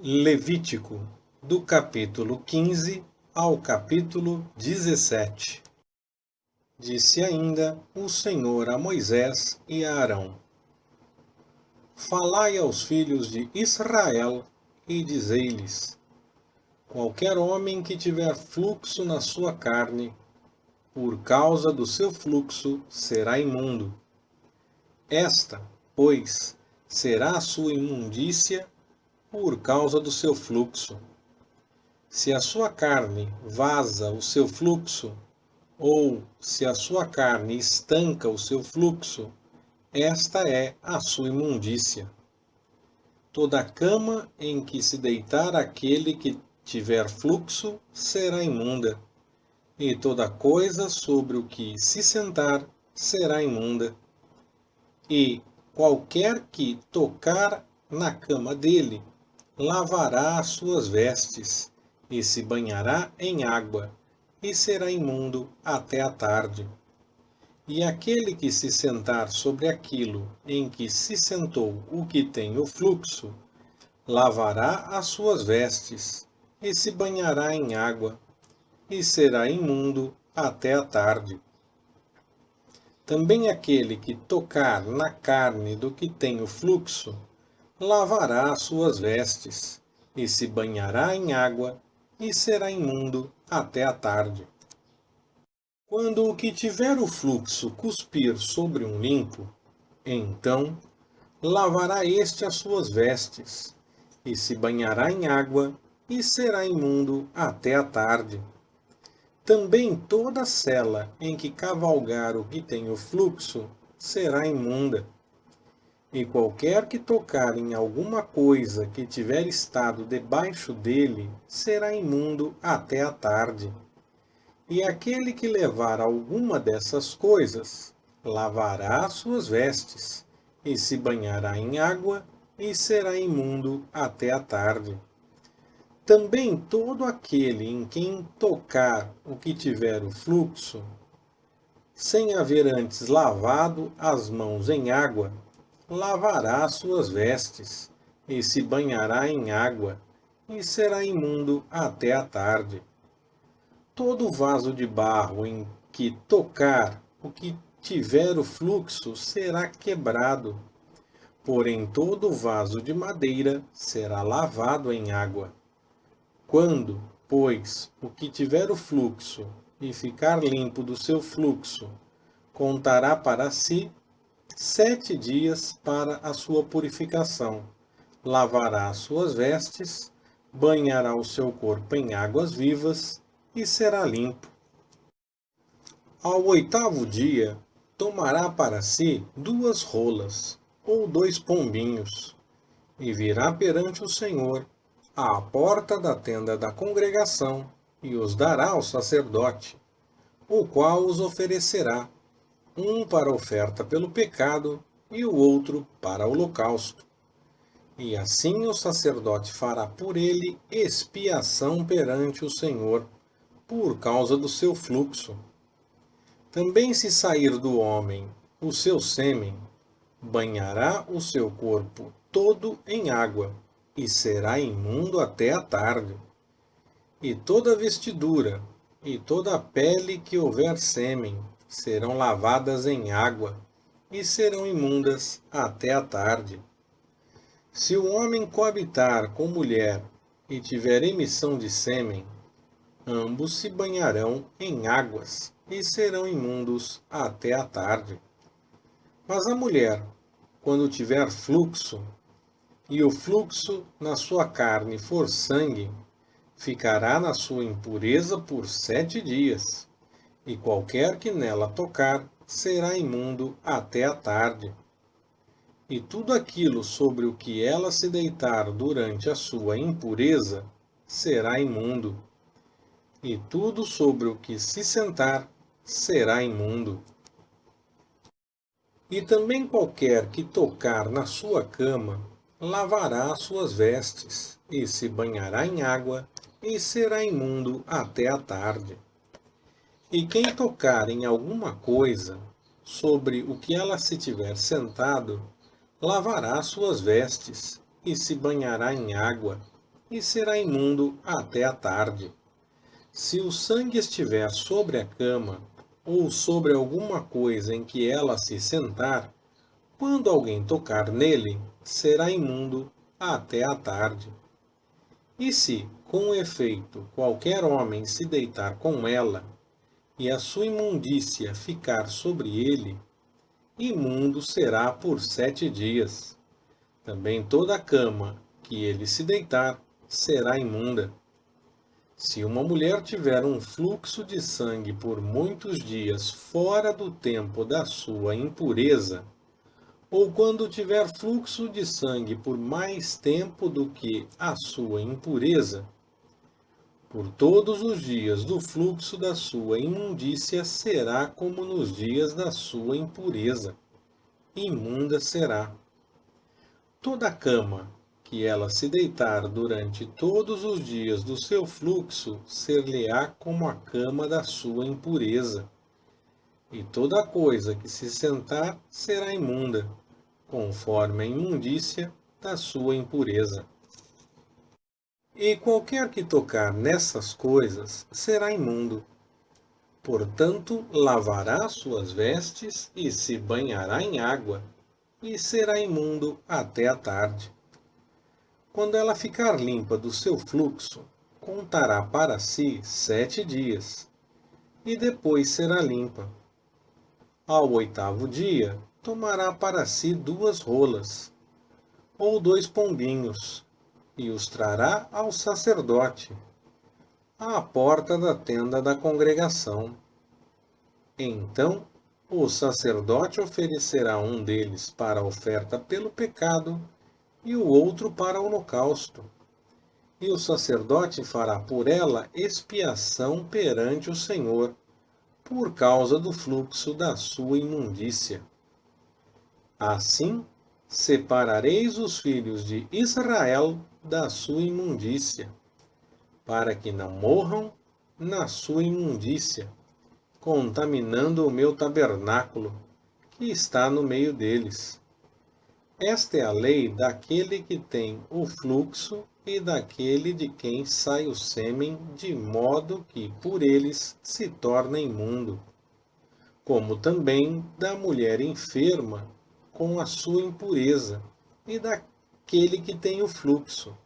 Levítico, do capítulo 15 ao capítulo 17. Disse ainda o Senhor a Moisés e a Arão: Falai aos filhos de Israel e dizei-lhes: Qualquer homem que tiver fluxo na sua carne, por causa do seu fluxo será imundo. Esta, pois, será a sua imundícia por causa do seu fluxo. Se a sua carne vaza o seu fluxo, ou se a sua carne estanca o seu fluxo, esta é a sua imundícia. Toda cama em que se deitar aquele que tiver fluxo será imunda, e toda coisa sobre o que se sentar será imunda. E qualquer que tocar na cama dele, lavará as suas vestes, e se banhará em água, e será imundo até a tarde. E aquele que se sentar sobre aquilo em que se sentou o que tem o fluxo, lavará as suas vestes, e se banhará em água, e será imundo até a tarde. Também aquele que tocar na carne do que tem o fluxo, lavará as suas vestes, e se banhará em água, e será imundo até a tarde. Quando o que tiver o fluxo cuspir sobre um limpo, então lavará este as suas vestes, e se banhará em água, e será imundo até a tarde. Também toda sela em que cavalgar o que tem o fluxo será imunda. E qualquer que tocar em alguma coisa que tiver estado debaixo dele será imundo até a tarde. E aquele que levar alguma dessas coisas, lavará as suas vestes, e se banhará em água, e será imundo até a tarde. Também todo aquele em quem tocar o que tiver o fluxo, sem haver antes lavado as mãos em água, lavará as suas vestes, e se banhará em água, e será imundo até a tarde. Todo vaso de barro em que tocar o que tiver o fluxo será quebrado, porém todo vaso de madeira será lavado em água. Quando, pois, o que tiver o fluxo e ficar limpo do seu fluxo, contará para si 7 dias para a sua purificação. Lavará as suas vestes, banhará o seu corpo em águas vivas e será limpo. Ao 8º dia, tomará para si 2 rolas, ou 2 pombinhos, e virá perante o Senhor, à porta da tenda da congregação, e os dará ao sacerdote, o qual os oferecerá, um para oferta pelo pecado e o outro para holocausto. E assim o sacerdote fará por ele expiação perante o Senhor, por causa do seu fluxo. Também se sair do homem o seu sêmen, banhará o seu corpo todo em água, e será imundo até a tarde. E toda vestidura, e toda a pele que houver sêmen, serão lavadas em água, e serão imundas até a tarde. Se o homem coabitar com mulher, e tiver emissão de sêmen, ambos se banharão em águas, e serão imundos até a tarde. Mas a mulher, quando tiver fluxo, e o fluxo na sua carne for sangue, ficará na sua impureza por 7 dias, e qualquer que nela tocar será imundo até a tarde. E tudo aquilo sobre o que ela se deitar durante a sua impureza será imundo, e tudo sobre o que se sentar será imundo. E também qualquer que tocar na sua cama, lavará as suas vestes, e se banhará em água, e será imundo até a tarde. E quem tocar em alguma coisa, sobre o que ela se tiver sentado, lavará as suas vestes, e se banhará em água, e será imundo até a tarde. Se o sangue estiver sobre a cama, ou sobre alguma coisa em que ela se sentar, quando alguém tocar nele, será imundo até a tarde. E se, com efeito, qualquer homem se deitar com ela, e a sua imundícia ficar sobre ele, imundo será por 7 dias. Também toda a cama que ele se deitar será imunda. Se uma mulher tiver um fluxo de sangue por muitos dias fora do tempo da sua impureza, ou quando tiver fluxo de sangue por mais tempo do que a sua impureza, por todos os dias do fluxo da sua imundícia será como nos dias da sua impureza. Imunda será. Toda cama que ela se deitar durante todos os dias do seu fluxo ser-lhe-á como a cama da sua impureza. E toda coisa que se sentar será imunda, conforme a imundícia da sua impureza. E qualquer que tocar nessas coisas será imundo. Portanto, lavará suas vestes e se banhará em água, e será imundo até a tarde. Quando ela ficar limpa do seu fluxo, contará para si 7 dias, e depois será limpa. Ao 8º dia, tomará para si 2 rolas, ou 2 pombinhos, e os trará ao sacerdote, à porta da tenda da congregação. Então, o sacerdote oferecerá um deles para a oferta pelo pecado e o outro para o holocausto. E o sacerdote fará por ela expiação perante o Senhor, por causa do fluxo da sua imundícia. Assim, separareis os filhos de Israel da sua imundícia, para que não morram na sua imundícia, contaminando o meu tabernáculo, que está no meio deles. Esta é a lei daquele que tem o fluxo e daquele de quem sai o sêmen, de modo que por eles se torna imundo, como também da mulher enferma com a sua impureza, e daquele que tem o fluxo,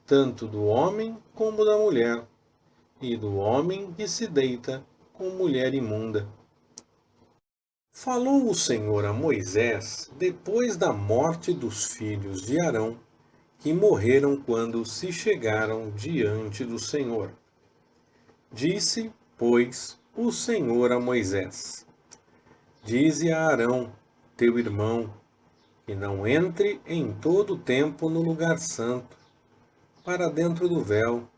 tanto do homem como da mulher, e do homem que se deita com mulher imunda. Falou o Senhor a Moisés depois da morte dos filhos de Arão, que morreram quando se chegaram diante do Senhor. Disse, pois, o Senhor a Moisés: Dize a Arão, teu irmão, que não entre em todo o tempo no lugar santo, para dentro do véu,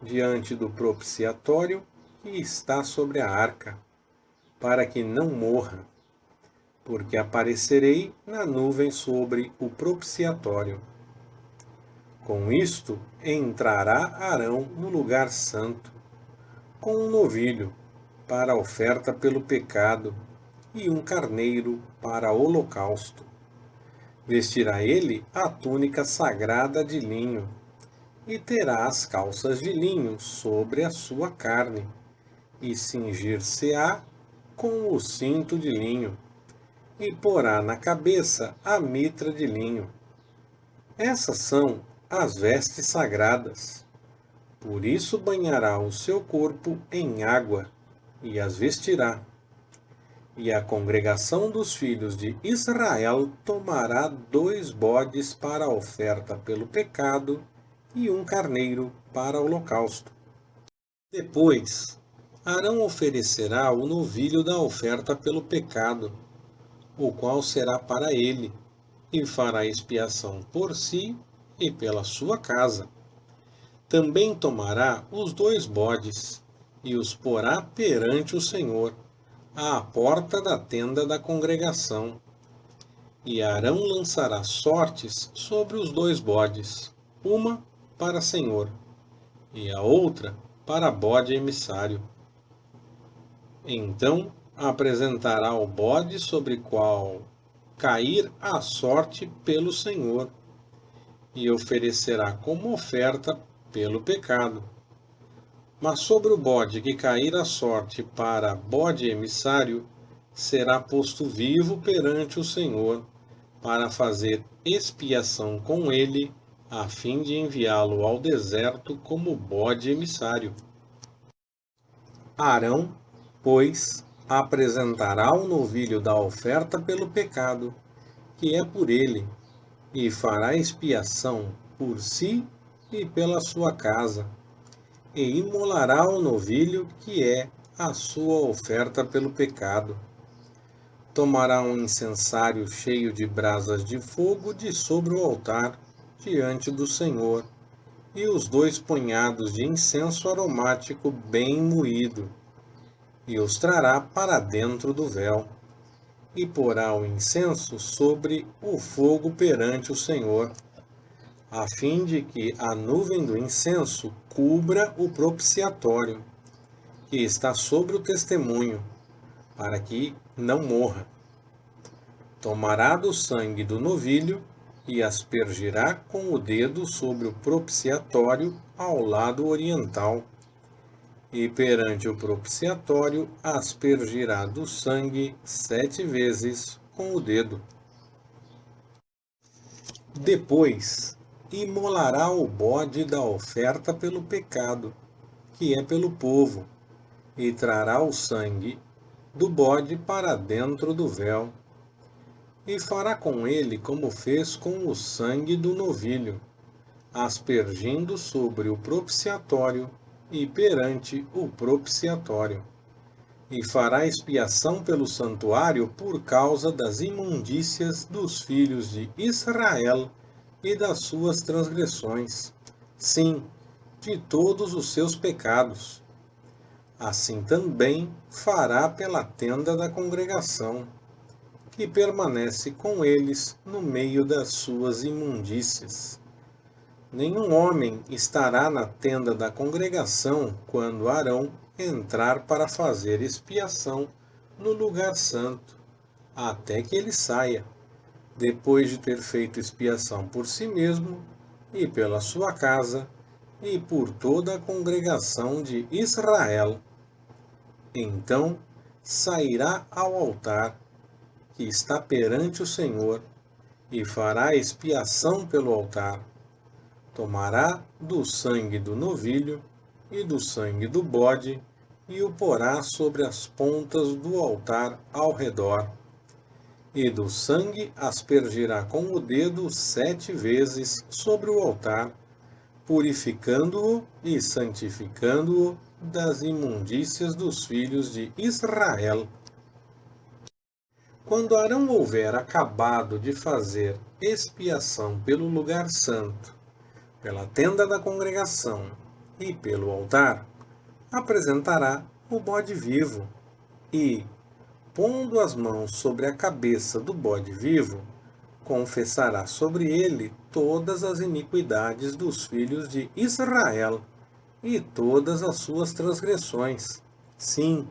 diante do propiciatório que está sobre a arca, para que não morra, porque aparecerei na nuvem sobre o propiciatório. Com isto entrará Arão no lugar santo, com um novilho para a oferta pelo pecado e um carneiro para holocausto. Vestirá ele a túnica sagrada de linho, e terá as calças de linho sobre a sua carne, e cingir-se-á com o cinto de linho, e porá na cabeça a mitra de linho. Essas são as vestes sagradas. Por isso banhará o seu corpo em água, e as vestirá. E a congregação dos filhos de Israel tomará 2 bodes para a oferta pelo pecado e um carneiro para o holocausto. Depois, Arão oferecerá o novilho da oferta pelo pecado, o qual será para ele, e fará expiação por si e pela sua casa. Também tomará os 2 bodes, e os porá perante o Senhor, à porta da tenda da congregação. E Arão lançará sortes sobre os 2 bodes, uma para Senhor, e a outra para bode emissário. Então apresentará o bode sobre qual cair a sorte pelo Senhor, e oferecerá como oferta pelo pecado. Mas sobre o bode que cair a sorte para bode emissário, será posto vivo perante o Senhor, para fazer expiação com ele, a fim de enviá-lo ao deserto como bode emissário. Arão, pois, apresentará o novilho da oferta pelo pecado, que é por ele, e fará expiação por si e pela sua casa, e imolará o novilho, que é a sua oferta pelo pecado. Tomará um incensário cheio de brasas de fogo de sobre o altar, diante do Senhor, e os 2 punhados de incenso aromático bem moído, e os trará para dentro do véu, e porá o incenso sobre o fogo perante o Senhor, a fim de que a nuvem do incenso cubra o propiciatório, que está sobre o testemunho, para que não morra. Tomará do sangue do novilho e aspergirá com o dedo sobre o propiciatório ao lado oriental, e perante o propiciatório aspergirá do sangue 7 vezes com o dedo. Depois imolará o bode da oferta pelo pecado, que é pelo povo, e trará o sangue do bode para dentro do véu, e fará com ele como fez com o sangue do novilho, aspergindo sobre o propiciatório e perante o propiciatório. E fará expiação pelo santuário por causa das imundícias dos filhos de Israel e das suas transgressões, sim, de todos os seus pecados. Assim também fará pela tenda da congregação, que permanece com eles no meio das suas imundícias. Nenhum homem estará na tenda da congregação quando Arão entrar para fazer expiação no lugar santo, até que ele saia, depois de ter feito expiação por si mesmo e pela sua casa e por toda a congregação de Israel. Então sairá ao altar que está perante o Senhor e fará expiação pelo altar. Tomará do sangue do novilho e do sangue do bode e o porá sobre as pontas do altar ao redor. E do sangue aspergirá com o dedo 7 vezes sobre o altar, purificando-o e santificando-o das imundícias dos filhos de Israel. Quando Arão houver acabado de fazer expiação pelo lugar santo, pela tenda da congregação e pelo altar, apresentará o bode vivo e, pondo as mãos sobre a cabeça do bode vivo, confessará sobre ele todas as iniquidades dos filhos de Israel e todas as suas transgressões, sim,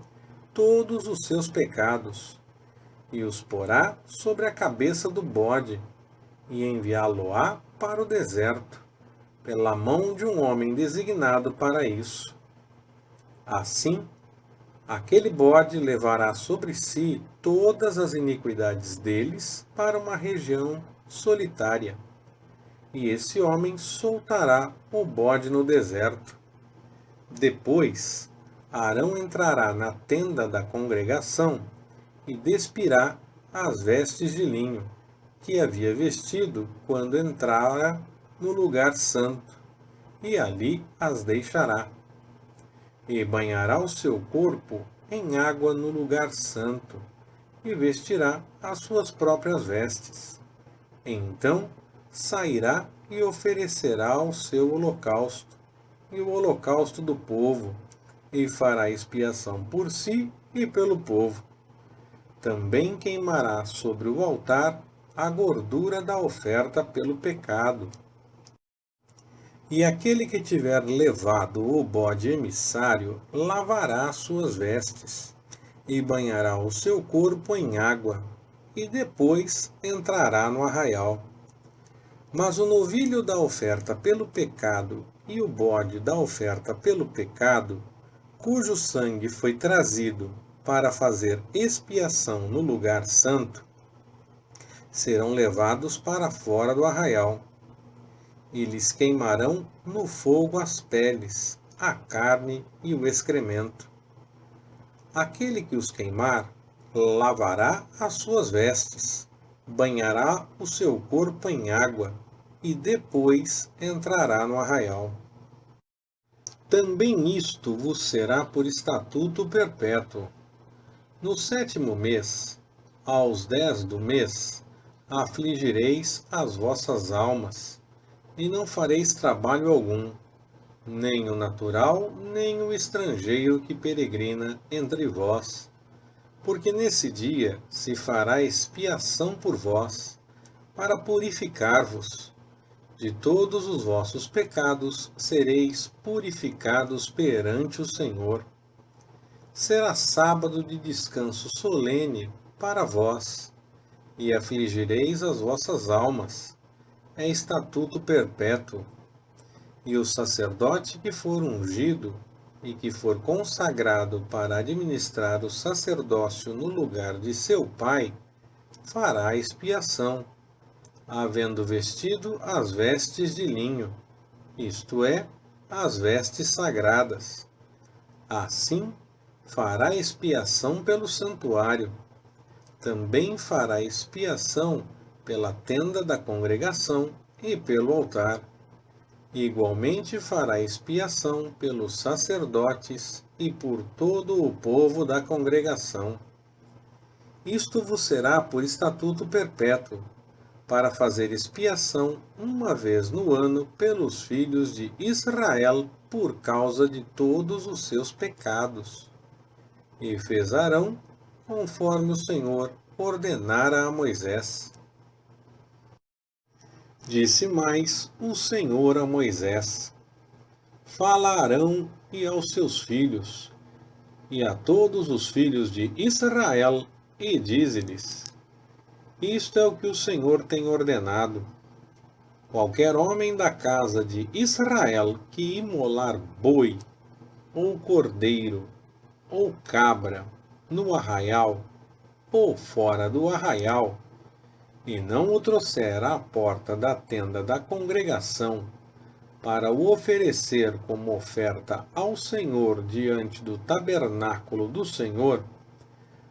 todos os seus pecados, e os porá sobre a cabeça do bode, e enviá-lo-á para o deserto, pela mão de um homem designado para isso. Assim, aquele bode levará sobre si todas as iniquidades deles para uma região solitária, e esse homem soltará o bode no deserto. Depois, Arão entrará na tenda da congregação e despirá as vestes de linho que havia vestido quando entrara no lugar santo, e ali as deixará. E banhará o seu corpo em água no lugar santo, e vestirá as suas próprias vestes. Então sairá e oferecerá o seu holocausto, e o holocausto do povo, e fará expiação por si e pelo povo. Também queimará sobre o altar a gordura da oferta pelo pecado. E aquele que tiver levado o bode emissário lavará as suas vestes, e banhará o seu corpo em água, e depois entrará no arraial. Mas o novilho da oferta pelo pecado e o bode da oferta pelo pecado, cujo sangue foi trazido para fazer expiação no lugar santo, serão levados para fora do arraial, e lhes queimarão no fogo as peles, a carne e o excremento. Aquele que os queimar, lavará as suas vestes, banhará o seu corpo em água, e depois entrará no arraial. Também isto vos será por estatuto perpétuo. No 7º mês, aos 10 do mês, afligireis as vossas almas, e não fareis trabalho algum, nem o natural, nem o estrangeiro que peregrina entre vós, porque nesse dia se fará expiação por vós, para purificar-vos. De todos os vossos pecados sereis purificados perante o Senhor. Será sábado de descanso solene para vós, e afligireis as vossas almas. É estatuto perpétuo. E o sacerdote que for ungido e que for consagrado para administrar o sacerdócio no lugar de seu pai, fará expiação, havendo vestido as vestes de linho, isto é, as vestes sagradas. Assim, fará expiação pelo santuário. Também fará expiação pela tenda da congregação e pelo altar. Igualmente fará expiação pelos sacerdotes e por todo o povo da congregação. Isto vos será por estatuto perpétuo, para fazer expiação uma vez no ano pelos filhos de Israel por causa de todos os seus pecados. E fez Arão conforme o Senhor ordenara a Moisés. Disse mais o Senhor a Moisés: Fala a Arão e aos seus filhos, e a todos os filhos de Israel, e dize-lhes: Isto é o que o Senhor tem ordenado. Qualquer homem da casa de Israel que imolar boi, ou cordeiro, ou cabra, no arraial, ou fora do arraial, e não o trouxer à porta da tenda da congregação, para o oferecer como oferta ao Senhor diante do tabernáculo do Senhor,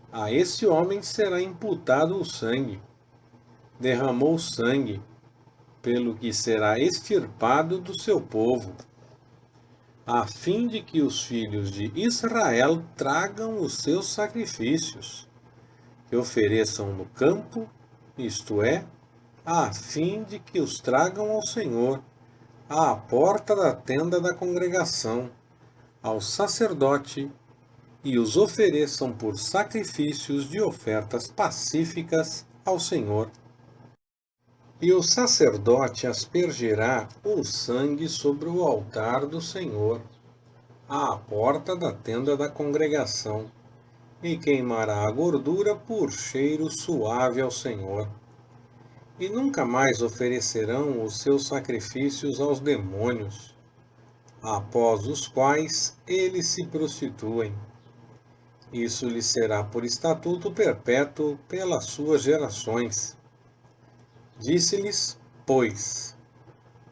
a esse homem será imputado o sangue. Derramou sangue, pelo que será extirpado do seu povo, a fim de que os filhos de Israel tragam os seus sacrifícios, que ofereçam no campo, isto é, a fim de que os tragam ao Senhor, à porta da tenda da congregação, ao sacerdote, e os ofereçam por sacrifícios de ofertas pacíficas ao Senhor. E o sacerdote aspergirá o sangue sobre o altar do Senhor, à porta da tenda da congregação, e queimará a gordura por cheiro suave ao Senhor. E nunca mais oferecerão os seus sacrifícios aos demônios, após os quais eles se prostituem. Isso lhes será por estatuto perpétuo pelas suas gerações. Disse-lhes, pois,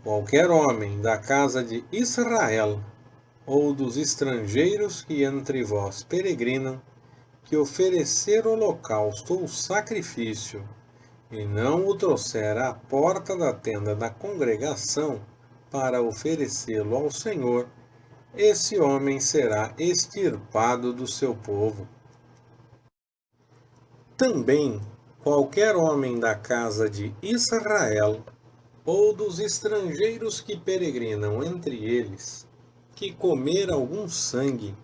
qualquer homem da casa de Israel, ou dos estrangeiros que entre vós peregrinam, que oferecer holocausto ou sacrifício, e não o trouxer à porta da tenda da congregação para oferecê-lo ao Senhor, esse homem será extirpado do seu povo. Também qualquer homem da casa de Israel, ou dos estrangeiros que peregrinam entre eles, que comer algum sangue,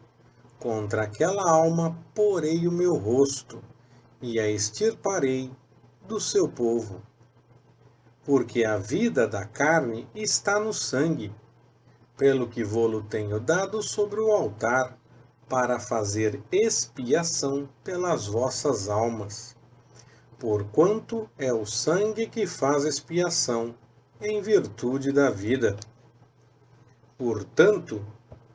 contra aquela alma porei o meu rosto, e a extirparei do seu povo. Porque a vida da carne está no sangue, pelo que vô-lo tenho dado sobre o altar, para fazer expiação pelas vossas almas. Porquanto é o sangue que faz expiação em virtude da vida. Portanto,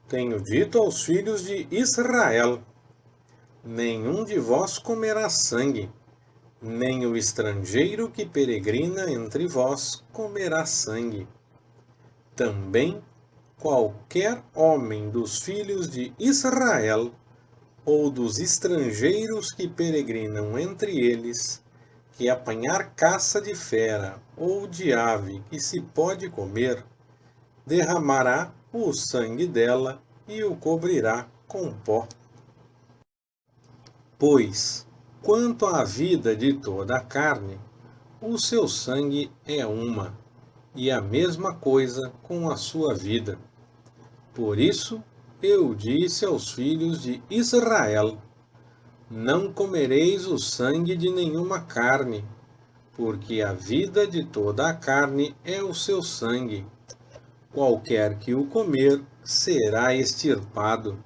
tenho dito aos filhos de Israel: nenhum de vós comerá sangue, nem o estrangeiro que peregrina entre vós comerá sangue. Também qualquer homem dos filhos de Israel, ou dos estrangeiros que peregrinam entre eles, que apanhar caça de fera ou de ave que se pode comer, derramará o sangue dela e o cobrirá com pó. Pois, quanto à vida de toda a carne, o seu sangue é uma, e a mesma coisa com a sua vida. Por isso, eu disse aos filhos de Israel: não comereis o sangue de nenhuma carne, porque a vida de toda a carne é o seu sangue. Qualquer que o comer será extirpado.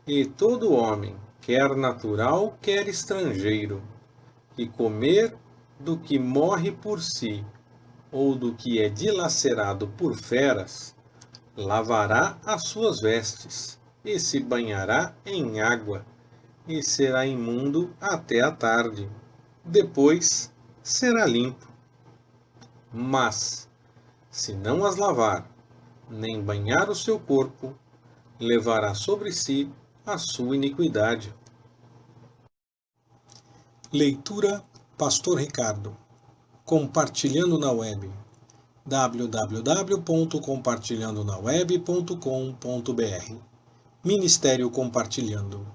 E todo homem, quer natural, quer estrangeiro, que comer do que morre por si, ou do que é dilacerado por feras, lavará as suas vestes, e se banhará em água, e será imundo até a tarde. Depois será limpo. Mas, se não as lavar, nem banhar o seu corpo, levará sobre si a sua iniquidade. Leitura Pastor Ricardo. Compartilhando na web. www.compartilhandonaweb.com.br Ministério Compartilhando.